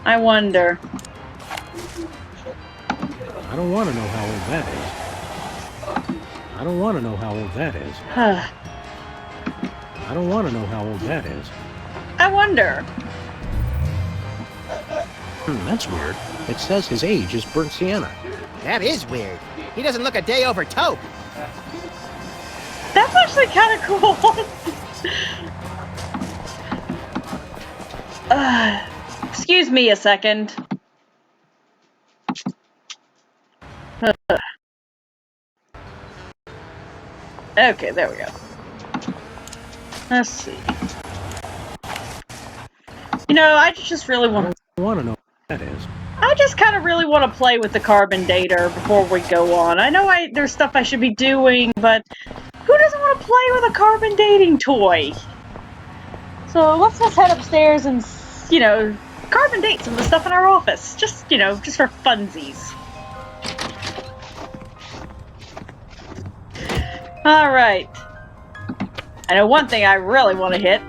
I wonder. I don't want to know how old that is. I don't want to know how old that is. I don't want to know how old that is. I wonder. That's weird. It says his age is burnt sienna. That is weird. He doesn't look a day over taupe. That's actually kind of cool. Excuse me a second. Okay, there we go. Let's see. You know, I just really want I want to know what that is. I just kind of really want to play with the carbon dater before we go on. I know there's stuff I should be doing, but who doesn't want to play with a carbon dating toy? So let's just head upstairs and, you know, carbon date some of the stuff in our office. Just, you know, just for funsies. Alright. I know one thing I really want to hit.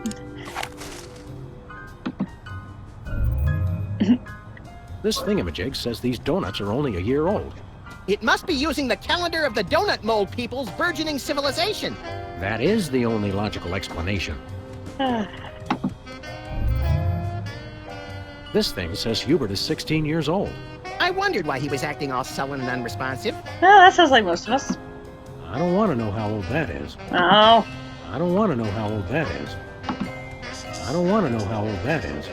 This thingamajig says these donuts are only a year old. It must be using the calendar of the donut mold people's burgeoning civilization. That is the only logical explanation. This thing says Hubert is 16 years old. I wondered why he was acting all sullen and unresponsive. Well, that sounds like most of us. I don't want to know how old that is. Oh. I don't want to know how old that is. I don't want to know how old that is.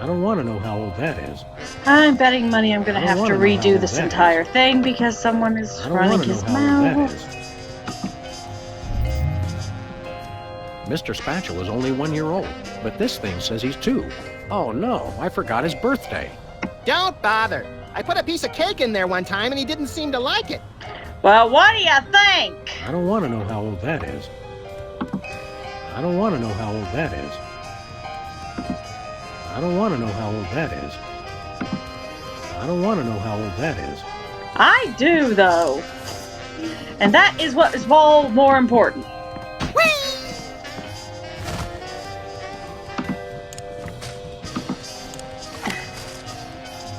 I don't want to know how old that is. I'm betting money I'm going to have to redo this entire thing because someone is running his mouth. Mr. Spatula is only 1 year old, but this thing says he's 2. Oh no, I forgot his birthday. Don't bother. I put a piece of cake in there one time and he didn't seem to like it. Well, what do you think? I don't want to know how old that is. I don't want to know how old that is. I don't want to know how old that is. I don't want to know how old that is. I do, though. And that is what is all more important.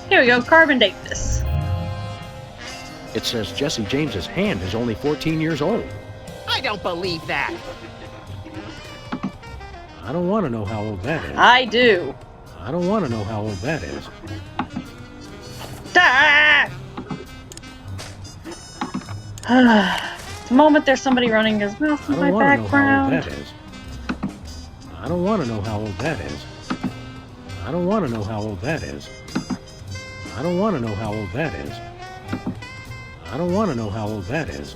Here we go, carbon date this. It says Jesse James's hand is only 14 years old. I don't believe that. I don't want to know how old that is. I do. I don't want to know how old that is. Ah! The moment there's somebody running his mouth in my background. I don't want to know how old that is. I don't want to know how old that is. I don't want to know how old that is. I don't want to know how old that is.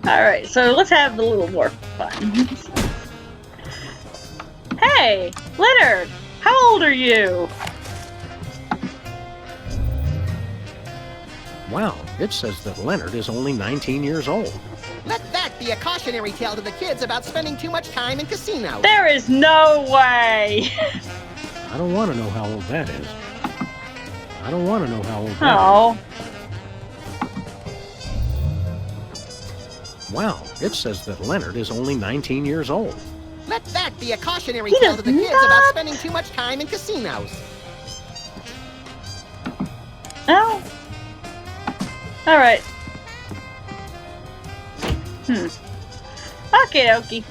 Alright, so let's have a little more fun. Hey, Leonard, how old are you? Wow, it says that Leonard is only 19 years old. Let that be a cautionary tale to the kids about spending too much time in casinos. There is no way! I don't want to know how old that is. I don't want to know how old that Oh. is. Wow, it says that Leonard is only 19 years old. Let that be a cautionary tale to the kids about spending too much time in casinos. Oh. Alright. Okie dokie.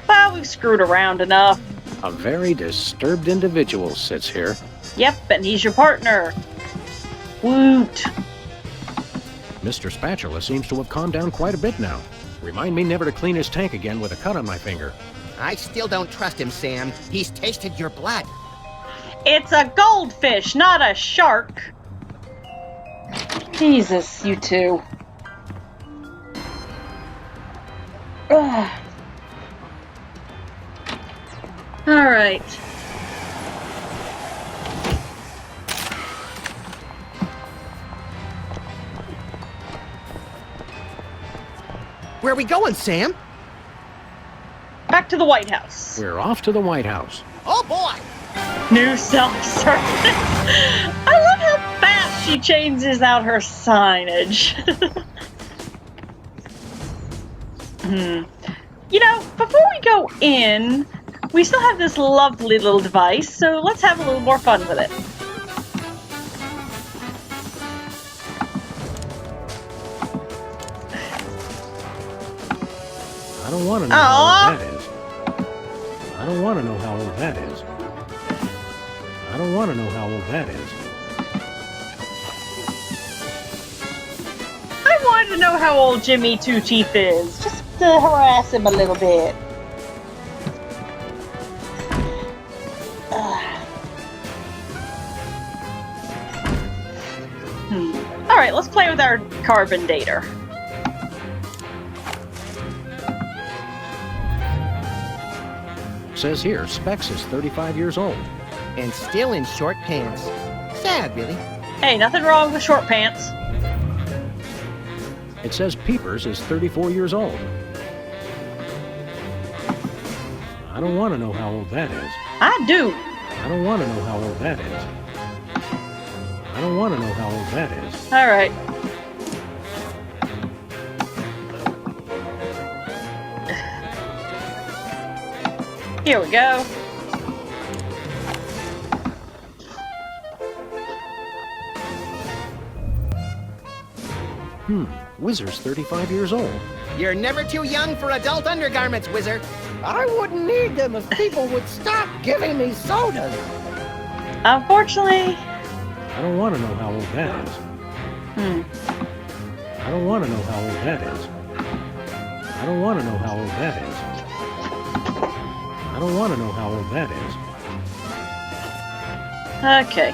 Well, we've screwed around enough. A very disturbed individual sits here. Yep, and he's your partner. Woot. Mr. Spatula seems to have calmed down quite a bit now. Remind me never to clean his tank again with a cut on my finger. I still don't trust him, Sam. He's tasted your blood. It's a goldfish, not a shark. Jesus, you two. Ugh. All right. Where are we going, Sam? Back to the White House. We're off to the White House. Oh, boy! New self-service. I love how fast she changes out her signage. You know, before we go in, we still have this lovely little device, so let's have a little more fun with it. I don't want to know how old that is. I don't want to know how old that is. I don't want to know how old that is. I wanted to know how old Jimmy Two Teeth is, just to harass him a little bit. Alright, let's play with our carbon dater. Says here, Specs is 35 years old. And still in short pants. Sad, really. Hey, nothing wrong with short pants. It says Peepers is 34 years old. I don't want to know how old that is. I do. I don't want to know how old that is. I don't want to know how old that is. Alright. Here we go. Whizzer's 35 years old. You're never too young for adult undergarments, Whizzer. I wouldn't need them if people would stop giving me sodas. Unfortunately... I don't want to know how old that is. I don't want to know how old that is. I don't want to know how old that is. I don't want to know how old that is. Okay.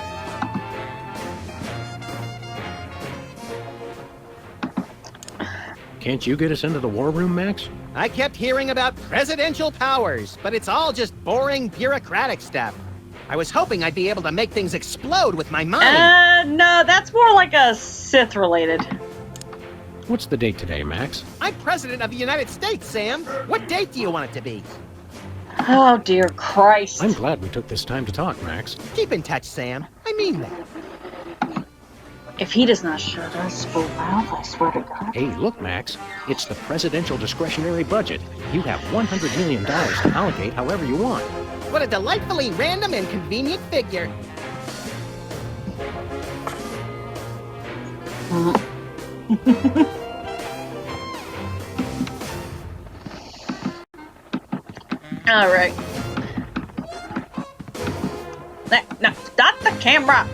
Can't you get us into the war room, Max? I kept hearing about presidential powers, but it's all just boring bureaucratic stuff. I was hoping I'd be able to make things explode with my mind. No, that's more like a Sith related. What's the date today, Max? I'm president of the United States, Sam. What date do you want it to be? Oh, dear Christ. I'm glad we took this time to talk, Max. Keep in touch, Sam. I mean that. If he does not shut us full mouth, I swear to God. Hey, look, Max. It's the presidential discretionary budget. You have $100 million to allocate however you want. What a delightfully random and convenient figure. All right. No, stop the camera.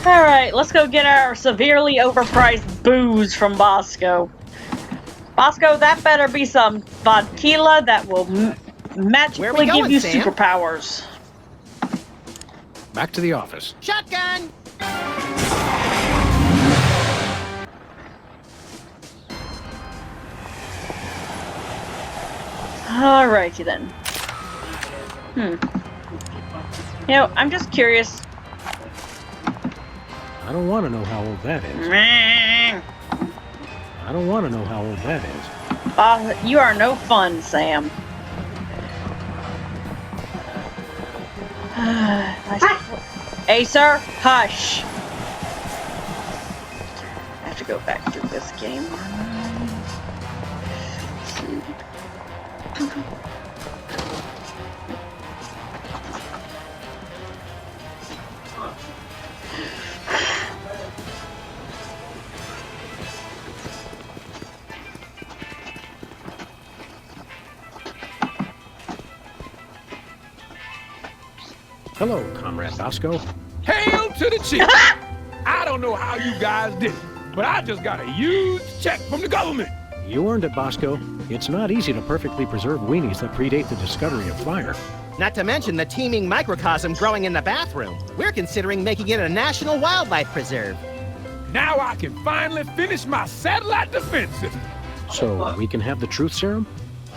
All right, let's go get our severely overpriced booze from Bosco. Bosco, that better be some vodka that will magically give you Sam? superpowers. Back to the office. Shotgun! Alrighty then. You know, I'm just curious. I don't want to know how old that is. I I don't want to know how old that is. You are no fun, Sam. Hey, sir, hush. I have to go back through this game. Hello, Comrade Bosco. Hail to the chief! I don't know how you guys did it, but I just got a huge check from the government. You earned it, Bosco. It's not easy to perfectly preserve weenies that predate the discovery of fire. Not to mention the teeming microcosm growing in the bathroom. We're considering making it a national wildlife preserve. Now I can finally finish my satellite defense system. So, we can have the truth serum?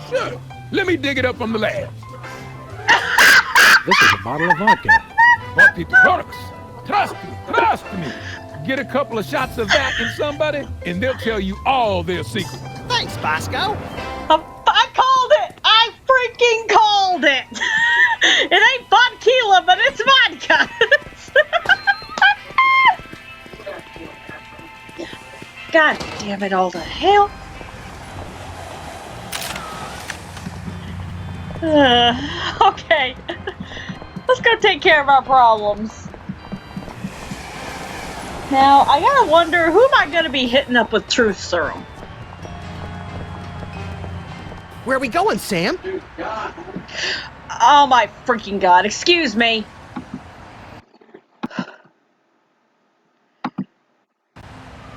Sure, let me dig it up from the lab. This is a bottle of vodka. But the products, trust me. Get a couple of shots of that in somebody, and they'll tell you all their secrets. Thanks, Bosco. I called it! I freaking called it! It ain't vodka, but it's vodka! God damn it all to hell. Okay. Let's go take care of our problems. Now, I gotta wonder, who am I gonna be hitting up with truth serum? Where are we going, Sam? Oh my freaking god, excuse me.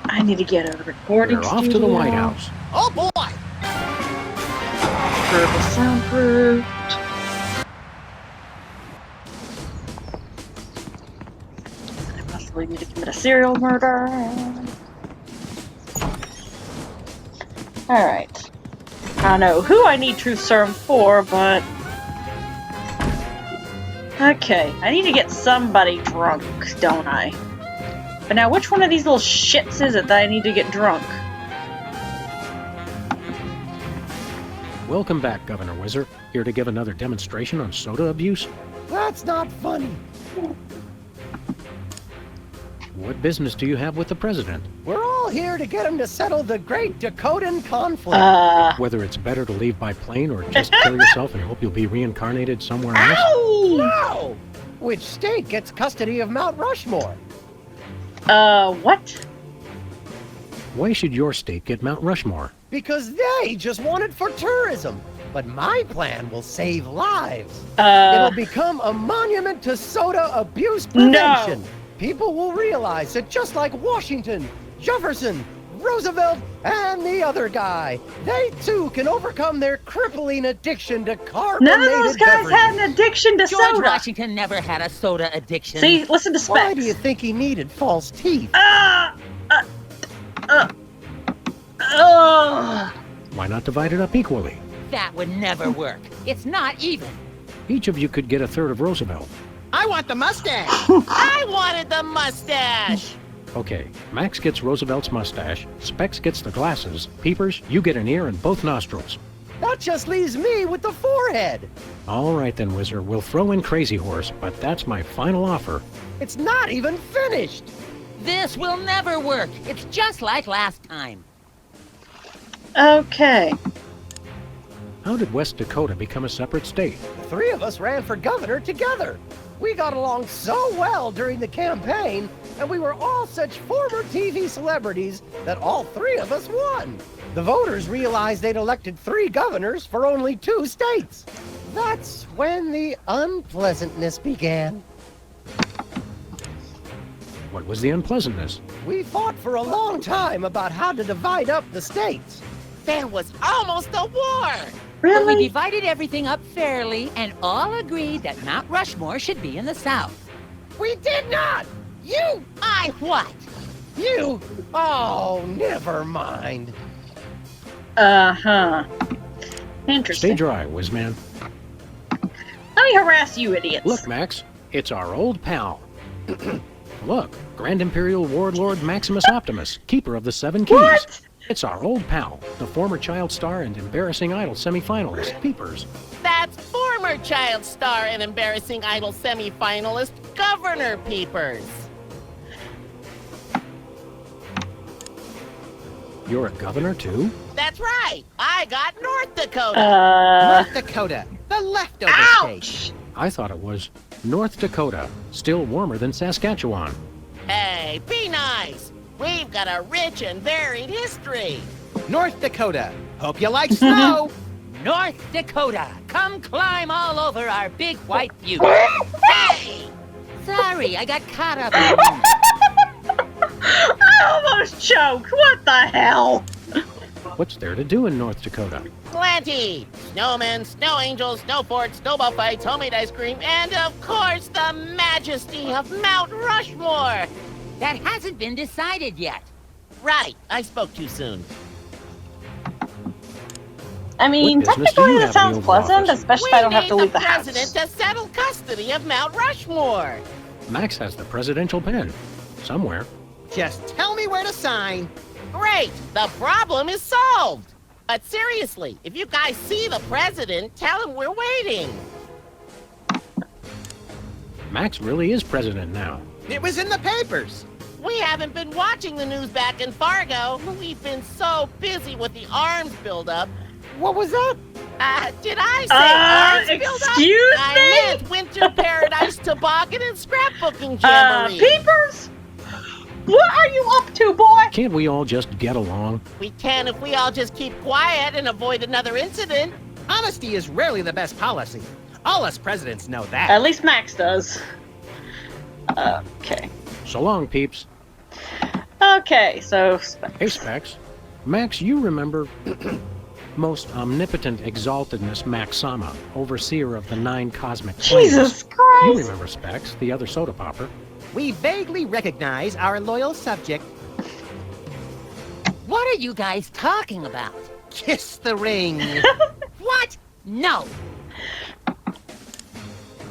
I need to get a recording We're studio. off to the White House. Oh boy! Purple soundproof. I possibly need to commit a serial murder. Alright. I don't know who I need truth serum for, but... Okay, I need to get somebody drunk, don't I? But now, which one of these little shits is it that I need to get drunk? Welcome back, Governor Wizard. Here to give another demonstration on soda abuse? That's not funny. What business do you have with the president? We're all here to get him to settle the great Dakotan conflict. Whether it's better to leave by plane or just kill yourself and hope you'll be reincarnated somewhere else? Ow! Wow! Which state gets custody of Mount Rushmore? What? Why should your state get Mount Rushmore? Because they just want it for tourism. But my plan will save lives. Uh, It'll become a monument to soda abuse prevention. No. People will realize that just like Washington, Jefferson, Roosevelt, and the other guy, they too can overcome their crippling addiction to carbonated None of those guys had an addiction to George soda. Washington never had a soda addiction. See, listen to Specs. Why do you think he needed false teeth? Why not divide it up equally? That would never work. It's not even. Each of you could get a third of Roosevelt. I want the mustache! I wanted the mustache! Okay, Max gets Roosevelt's mustache, Specs gets the glasses, Peepers, you get an ear and both nostrils. That just leaves me with the forehead. All right then, Wizard, we'll throw in Crazy Horse, but that's my final offer. It's not even finished. This will never work. It's just like last time. Okay. How did West Dakota become a separate state? The three of us ran for governor together. We got along so well during the campaign, and we were all such former TV celebrities that all three of us won. The voters realized they'd elected 3 governors for only 2 states. That's when the unpleasantness began. What was the unpleasantness? We fought for a long time about how to divide up the states. There was almost a war. But we Really? divided everything up fairly and all agreed that Mount Rushmore should be in the South. We did not! You! What? You! Oh, never mind. Uh-huh. Stay Interesting. dry, Whizman. Let me harass you idiots. Look, Max, it's our old pal. Look, Grand Imperial Warlord Maximus Optimus, keeper of the 7 keys. What? It's our old pal, the former Child Star and Embarrassing Idol semifinalist, Peepers. That's former Child Star and Embarrassing Idol semifinalist Governor Peepers. You're a governor, too? That's right. I got North Dakota. North Dakota, the leftover state. Ouch! I thought it was North Dakota, still warmer than Saskatchewan. Hey, be nice. We've got a rich and varied history. North Dakota, hope you like snow. North Dakota, come climb all over our big white butte. Hey! Sorry, I got caught up in it. I almost choked. What the hell? What's there to do in North Dakota? Plenty. Snowmen, snow angels, snow forts, snowball fights, homemade ice cream, and of course the majesty of Mount Rushmore. That hasn't been decided yet. Right, I spoke too soon. I mean, What business do technically you that have in sounds the Oval pleasant, Office? especially if We I don't have need to leave the president house. to settle custody of Mount Rushmore. Max has the presidential pen. Somewhere. Just tell me where to sign. Great, the problem is solved. But seriously, if you guys see the president, tell him we're waiting. Max really is president now. It was in the papers. We haven't been watching the news back in Fargo. We've been so busy with the arms buildup. What was that? Did I say arms buildup? Excuse I me? meant Winter Paradise Toboggan and Scrapbooking Jamboree. Peepers? What are you up to, boy? Can't we all just get along? We can if we all just keep quiet and avoid another incident. Honesty is rarely the best policy. All us presidents know that. At least Max does. Okay. So long, peeps. Okay, so Hey, Specs. Max, you remember most omnipotent exaltedness Max Sama, overseer of the 9 cosmic planes. Jesus You Christ! remember Specs, the other soda popper. We vaguely recognize our loyal subject. What are you guys talking about? Kiss the ring. What? No.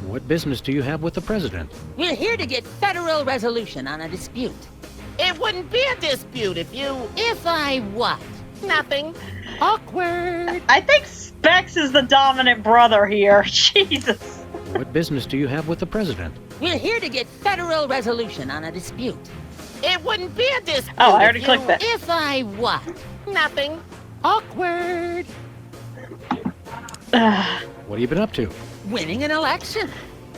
What business do you have with the president? We're here to get federal resolution on a dispute. It wouldn't be a dispute if you... If I what? Nothing. Awkward. I think Specs is the dominant brother here. Jesus. What business do you have with the president? We're here to get federal resolution on a dispute. It wouldn't be a dispute Oh, I if already you... clicked that. If I what? Nothing. Awkward. What have you been up to? Winning an election.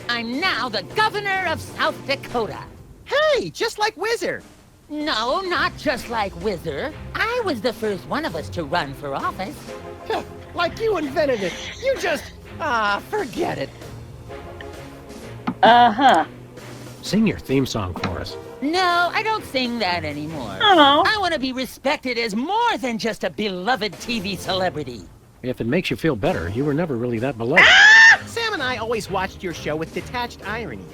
I'm now the governor of South Dakota. Hey, just like Whizzer. No, not just like Whizzer. I was the first one of us to run for office. Like you invented it. You just... forget it. Uh-huh. Sing your theme song for us. No, I don't sing that anymore. Oh. I want to be respected as more than just a beloved TV celebrity. If it makes you feel better, you were never really that beloved. Sam and I always watched your show with detached irony.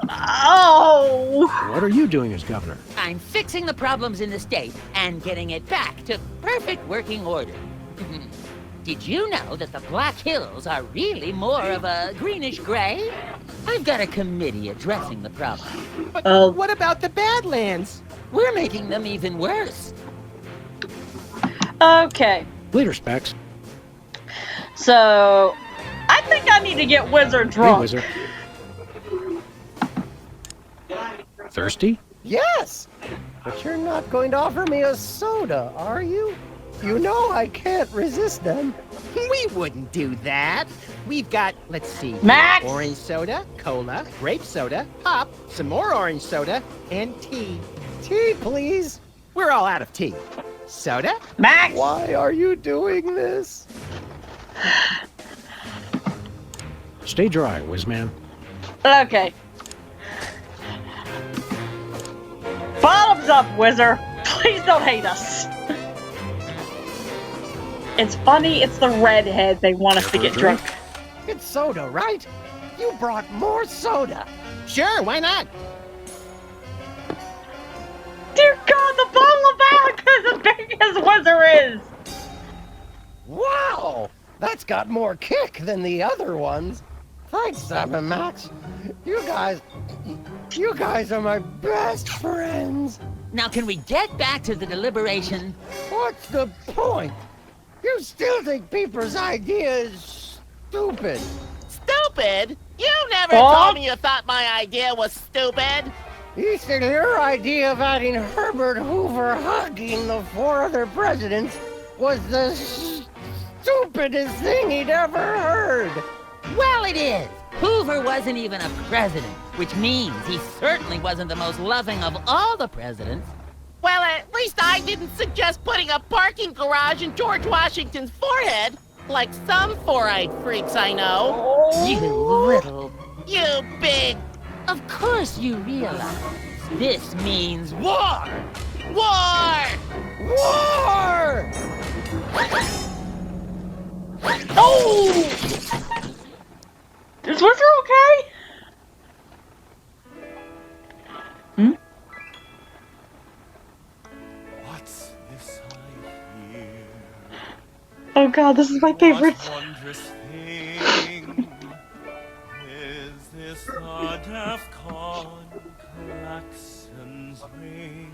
Oh. What are you doing as governor? I'm fixing the problems in the state and getting it back to perfect working order. Did you know that the Black Hills are really more of a greenish gray? I've got a committee addressing the problem. But what about the Badlands? We're making them even worse. Okay. Later, Specs. So, I think I need to get Wizard Hey, drunk. Whizzer. Thirsty? Yes! But you're not going to offer me a soda, are you? You know I can't resist them. We wouldn't do that. We've got, let's see, Max! orange soda, cola, grape soda, pop, some more orange soda, and tea. Tea, please. We're all out of tea. Soda? Max! Why are you doing this? Stay dry, Whizman. Okay. Bottoms up, Wizard. Please don't hate us. It's funny, it's the redhead they want us to get drunk. It's soda, right? You brought more soda. Sure, why not? Dear God, the bottle of vodka is as big as Wizard is. Wow! That's got more kick than the other ones. Thanks, Sam and Max. You guys are my best friends. Now, can we get back to the deliberation? What's the point? You still think Peeper's idea is stupid. Stupid? You never Oh. told me you thought my idea was stupid. He said your idea of adding Herbert Hoover hugging the 4 other presidents was the stupidest thing he'd ever heard. Well, it is. Hoover wasn't even a president, which means he certainly wasn't the most loving of all the presidents. Well, at least I didn't suggest putting a parking garage in George Washington's forehead, like some four-eyed freaks I know. You little... You big Of course you realize this means war! war! War! Oh! Is Wizard okay? Hmm? What's this I hear? Oh God, this is my favorite. What wondrous thing is this the DEFCON klaxon's ring?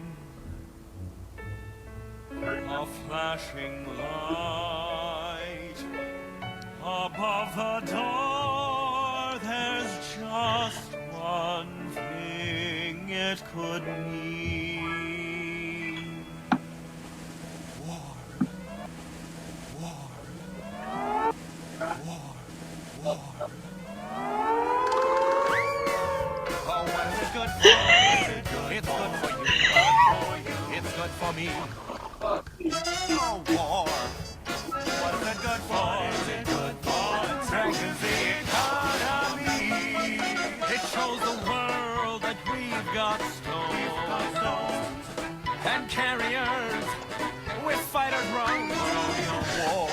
A flashing light above the door. There's just one thing it could mean. War. War. War. War. Oh, what is it good for? It's good for you. It's good for me. Oh, war. What is it good for? It strengthens the economy. It shows the world that we've got stones and carriers with fighter drones. War.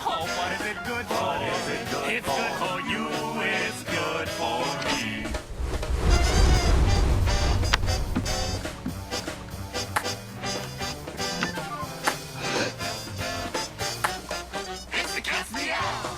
Oh, what is it good for? It's good for you. It's good for me. It's the cat's meow.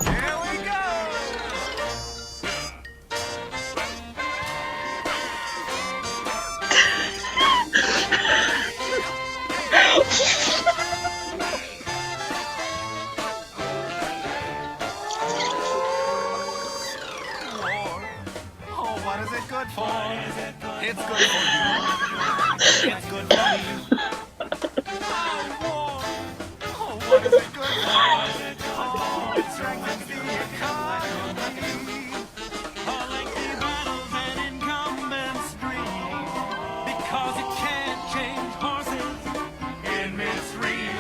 Here we go. War. Oh, what is it good for? It's good for you. It's good for me. Oh, war. Oh, what is it good for? Oh, it strengthens the economy. All lengthy battles and incumbents dream, because it can't change horses in midstream.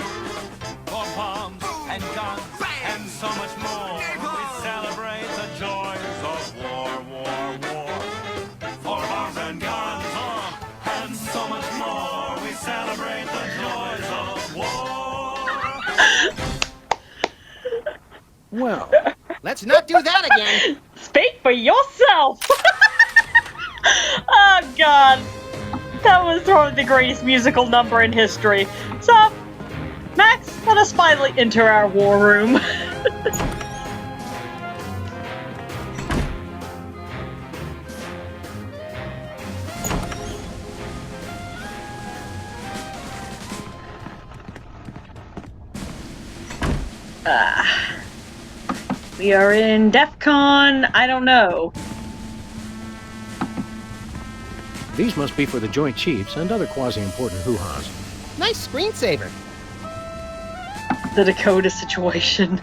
For bombs and guns and so much more, we celebrate the joys of war, war, war. For bombs and guns, and so much more, we celebrate the joys of war. Well, Let's not do that again. Speak for yourself! Oh god. That was probably the greatest musical number in history. So, Max, let us finally enter our war room. We are in DEF CON, I don't know. these must be for the Joint Chiefs and other quasi-important hoo-has. Nice screensaver. The Dakota situation.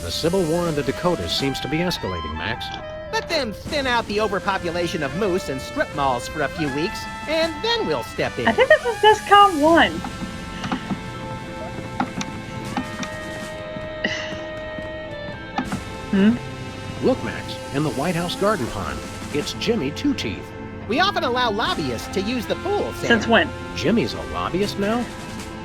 The Civil War in the Dakotas seems to be escalating, Max. Let them thin out the overpopulation of moose and strip malls for a few weeks, and then we'll step in. I think this is DESCON 1. Look, Max, in the White House garden pond. It's Jimmy Two Teeth. We often allow lobbyists to use the pool, Sam. Since when? Jimmy's a lobbyist now?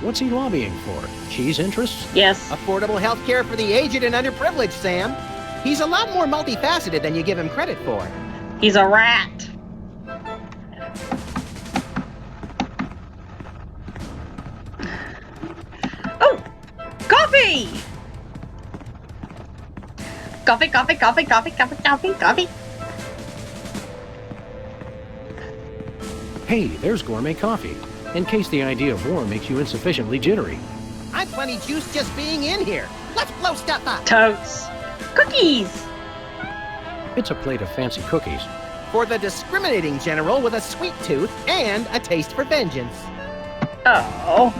What's he lobbying for? Cheese interests? Yes. Affordable health care for the aged and underprivileged, Sam. He's a lot more multifaceted than you give him credit for. He's a rat. Oh! Coffee! Coffee, coffee, coffee, coffee, coffee, coffee, coffee. Hey, there's gourmet coffee. In case the idea of war makes you insufficiently jittery. I'm plenty juiced just being in here. Let's blow stuff up. Totes. Cookies! It's a plate of fancy cookies. For the discriminating general with a sweet tooth and a taste for vengeance. Oh.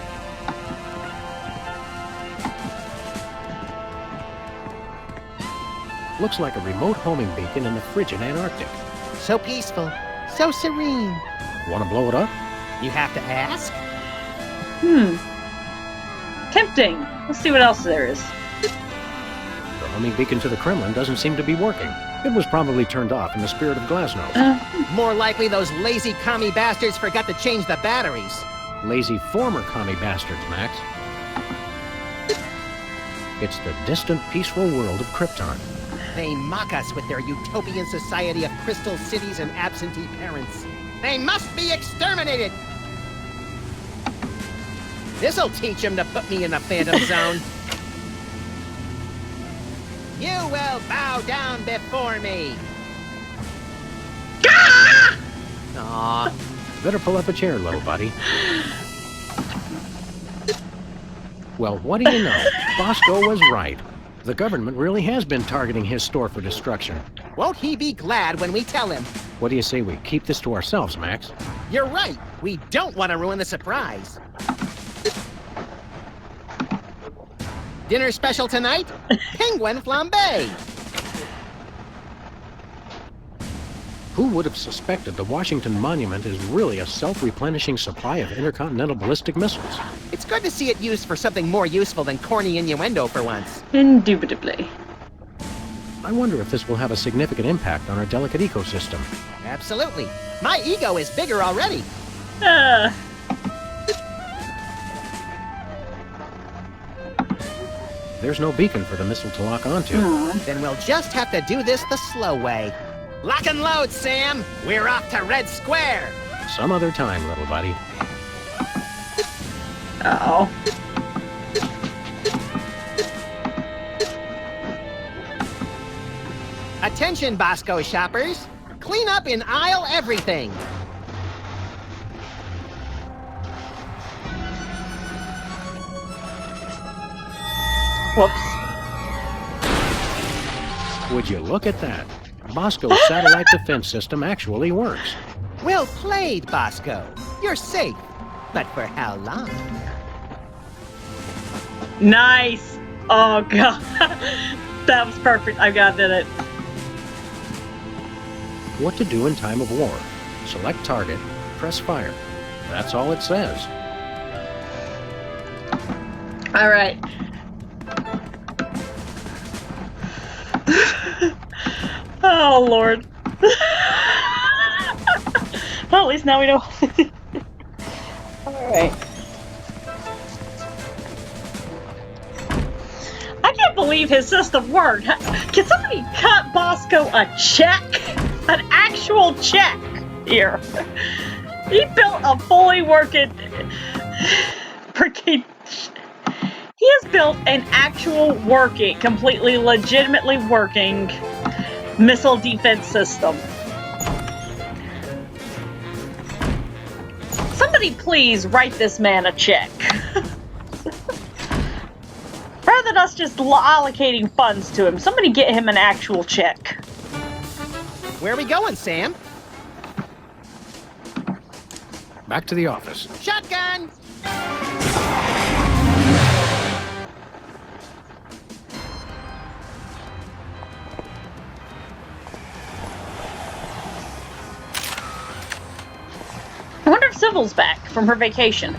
Looks like a remote homing beacon in the frigid Antarctic. So peaceful. So serene. Want to blow it up? You have to ask? Tempting. Let's see what else there is. The homing beacon to the Kremlin doesn't seem to be working. It was probably turned off in the spirit of Glasnost. More likely those lazy commie bastards forgot to change the batteries. Lazy former commie bastards, Max. It's the distant, peaceful world of Krypton. They mock us with their utopian society of crystal cities and absentee parents. They must be exterminated! This'll teach him to put me in the Phantom Zone. You will bow down before me. Aw. Better pull up a chair, little buddy. Well, what do you know? Bosco was right. The government really has been targeting his store for destruction. Won't he be glad when we tell him? What do you say we keep this to ourselves, Max? You're right. We don't want to ruin the surprise. Dinner special tonight? Penguin flambe. Who would have suspected the Washington Monument is really a self-replenishing supply of intercontinental ballistic missiles? It's good to see it used for something more useful than corny innuendo for once. Indubitably. I wonder if this will have a significant impact on our delicate ecosystem. Absolutely. My ego is bigger already. There's no beacon for the missile to lock onto. Then we'll just have to do this the slow way. Lock and load, Sam. We're off to Red Square. Some other time, little buddy. Uh-oh. Attention, Bosco shoppers. Clean up in aisle everything. Whoops. Would you look at that? Bosco's satellite defense system actually works. Well played, Bosco. You're safe. But for how long? Nice. Oh, God. That was perfect. I got it. What to do in time of war. Select target, press fire. That's all it says. All right. Oh, Lord. Well, at least now we know. All right. I can't believe his system worked. Can somebody cut Bosco a check? An actual check here. He built a fully working... freaking... He has built an actual working, completely legitimately working missile defense system. Somebody please write this man a check. Rather than us just allocating funds to him, somebody get him an actual check. Where are we going, Sam? Back to the office. Shotgun! I wonder if Sybil's back from her vacation.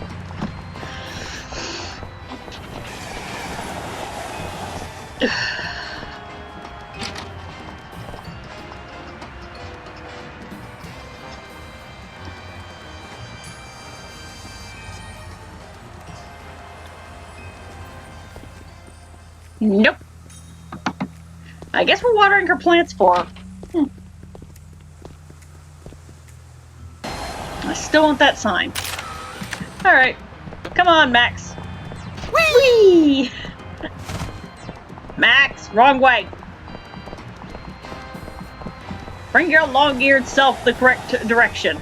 Nope. I guess we're watering her plants for her. I still want that sign. Alright. Come on, Max. Whee! Max, wrong way. Bring your long-eared self the correct direction.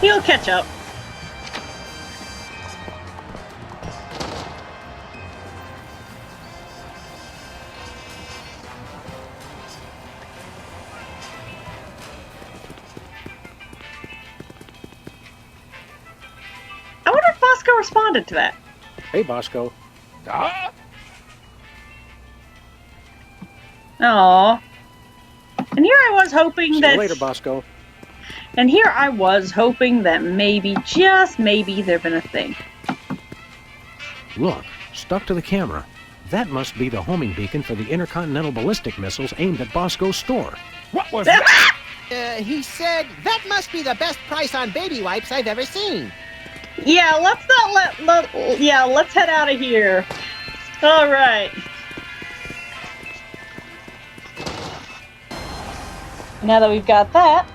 He'll catch up. I wonder if Bosco responded to that. Hey, Bosco. Ah! Aww. And here I was hoping See that... you later, Bosco. And here I was hoping that maybe, just maybe, there'd been a thing. Look, stuck to the camera. That must be the homing beacon for the intercontinental ballistic missiles aimed at Bosco's store. What was that? He said, that must be the best price on baby wipes I've ever seen. Yeah, let's not yeah, let's head out of here. Alright. Now that we've got that,